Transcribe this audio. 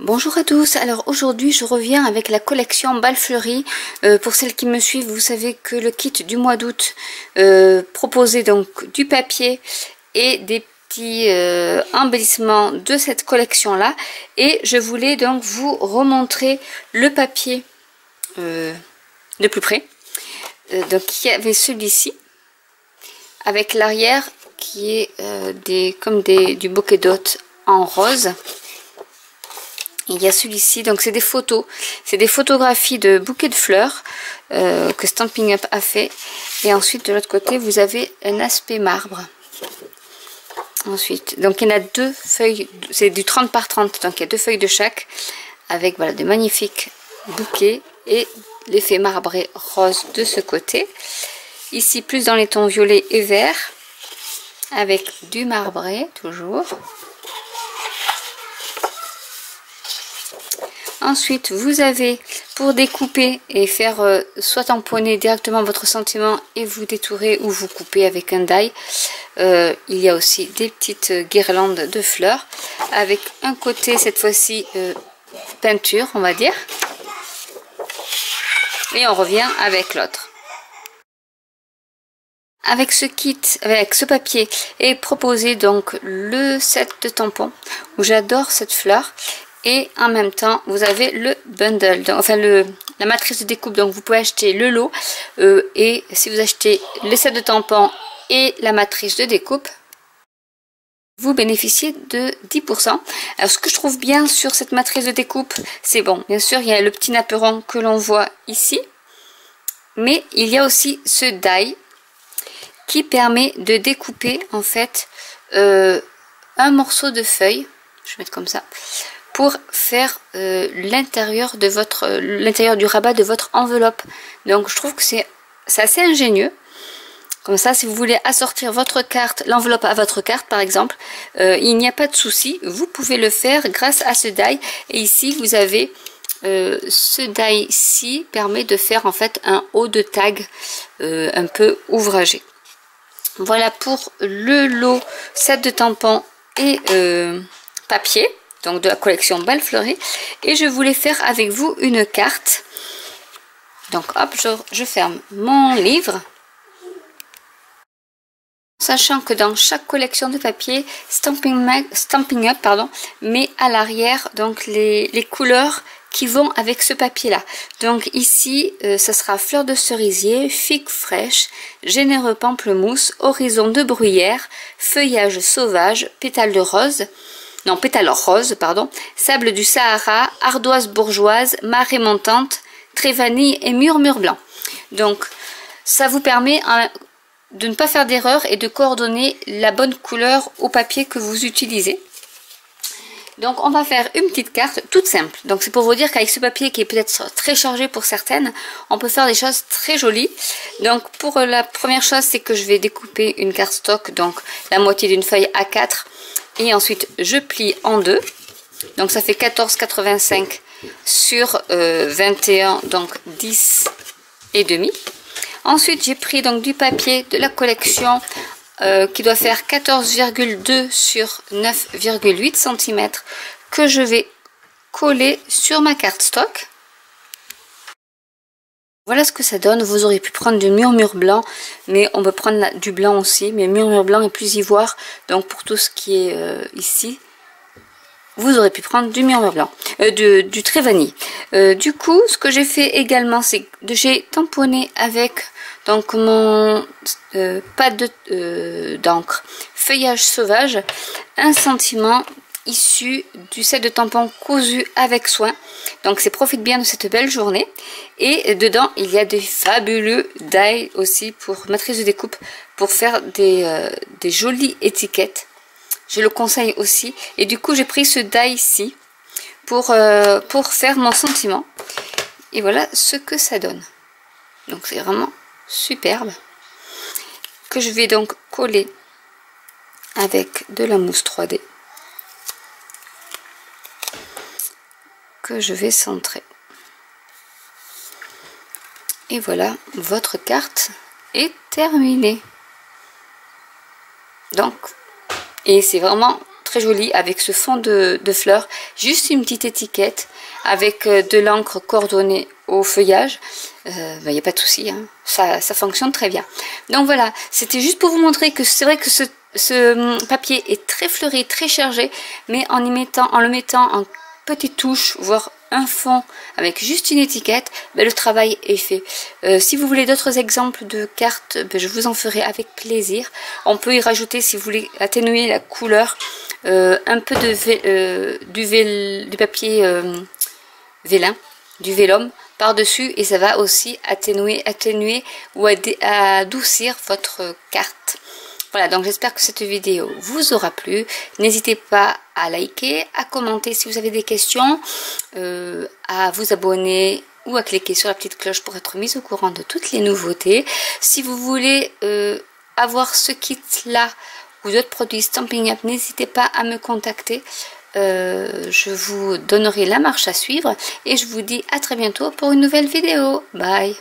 Bonjour à tous, alors aujourd'hui je reviens avec la collection Bal Fleury. Pour celles qui me suivent, vous savez que le kit du mois d'août proposait donc du papier et des petits embellissements de cette collection là, et je voulais donc vous remontrer le papier de plus près. Donc il y avait celui-ci avec l'arrière qui est du bouquet d'hôtes en rose. Il y a celui-ci, donc c'est des photos, c'est des photographies de bouquets de fleurs que Stampin' Up a fait. Et ensuite de l'autre côté vous avez un aspect marbre. Ensuite, donc il y en a deux feuilles, c'est du 30 par 30, donc il y a deux feuilles de chaque, avec voilà de magnifiques bouquets et l'effet marbré rose de ce côté. Ici plus dans les tons violet et vert, avec du marbré toujours. Ensuite, vous avez pour découper et faire soit tamponner directement votre sentiment et vous détourer ou vous couper avec un die. Il y a aussi des petites guirlandes de fleurs avec un côté cette fois-ci peinture, on va dire. Et on revient avec l'autre. Avec ce kit, avec ce papier est proposé donc le set de tampons où j'adore cette fleur. Et en même temps, vous avez le bundle, donc, enfin la matrice de découpe. Donc vous pouvez acheter le lot et si vous achetez le set de tampons et la matrice de découpe, vous bénéficiez de 10%. Alors ce que je trouve bien sur cette matrice de découpe, c'est bon, bien sûr il y a le petit napperon que l'on voit ici, mais il y a aussi ce die qui permet de découper en fait un morceau de feuille. Je vais mettre comme ça, pour faire l'intérieur du rabat de votre enveloppe. Donc je trouve que c'est assez ingénieux. Comme ça, si vous voulez assortir votre carte, l'enveloppe à votre carte par exemple, il n'y a pas de souci, vous pouvez le faire grâce à ce die. Et ici vous avez ce die-ci permet de faire en fait un haut de tag un peu ouvragé. Voilà pour le lot set de tampons et papier, donc de la collection Bal Fleury. Et je voulais faire avec vous une carte. Donc hop, je ferme mon livre. Sachant que dans chaque collection de papier, Stampin' Up met à l'arrière donc les couleurs qui vont avec ce papier là. Donc ici ça sera fleur de cerisier, figue fraîche, généreux pamplemousse, horizon de bruyère, feuillage sauvage, pétales de rose, non pétales rose pardon, sable du Sahara, ardoise bourgeoise, marée montante, trait vanille et murmure blanc. Donc ça vous permet de ne pas faire d'erreur et de coordonner la bonne couleur au papier que vous utilisez. Donc on va faire une petite carte toute simple. Donc c'est pour vous dire qu'avec ce papier qui est peut-être très chargé pour certaines, on peut faire des choses très jolies. Donc pour la première chose, c'est que je vais découper une carte stock, donc la moitié d'une feuille A4, et ensuite je plie en deux. Donc ça fait 14,85 sur 21, donc 10 et demi. Ensuite j'ai pris donc du papier de la collection qui doit faire 14,2 sur 9,8 cm que je vais coller sur ma carte stock. Voilà ce que ça donne. Vous aurez pu prendre du murmure blanc, mais on peut prendre du blanc aussi, mais murmure blanc est plus ivoire, donc pour tout ce qui est ici, vous aurez pu prendre du murmure blanc, du trait vanille. Du coup, ce que j'ai fait également, c'est que j'ai tamponné avec donc mon pad d'encre feuillage sauvage, un sentiment issu du set de tampons cousu avec soin. Donc c'est profite bien de cette belle journée. Et dedans il y a des fabuleux die aussi pour matrice de découpe, pour faire des jolies étiquettes. Je le conseille aussi. Et du coup j'ai pris ce die ici pour faire mon sentiment. Et voilà ce que ça donne. Donc c'est vraiment superbe, que je vais donc coller avec de la mousse 3D que je vais centrer. Et voilà, votre carte est terminée. Donc, et c'est vraiment très joli avec ce fond de fleurs. Juste une petite étiquette avec de l'encre coordonnée au feuillage. Il n'y a pas de souci, hein. Ça fonctionne très bien. Donc voilà, c'était juste pour vous montrer que c'est vrai que ce papier est très fleuri, très chargé, mais en le mettant en petites touches, voire un fond avec juste une étiquette, ben, le travail est fait. Si vous voulez d'autres exemples de cartes, ben, je vous en ferai avec plaisir. On peut y rajouter, si vous voulez atténuer la couleur, un peu du papier vélin, du vélum par-dessus, et ça va aussi atténuer ou adoucir votre carte. Voilà, donc j'espère que cette vidéo vous aura plu. N'hésitez pas à liker, à commenter si vous avez des questions, à vous abonner ou à cliquer sur la petite cloche pour être mis au courant de toutes les nouveautés. Si vous voulez avoir ce kit-là ou d'autres produits Stampin' Up, n'hésitez pas à me contacter. Je vous donnerai la marche à suivre et je vous dis à très bientôt pour une nouvelle vidéo. Bye!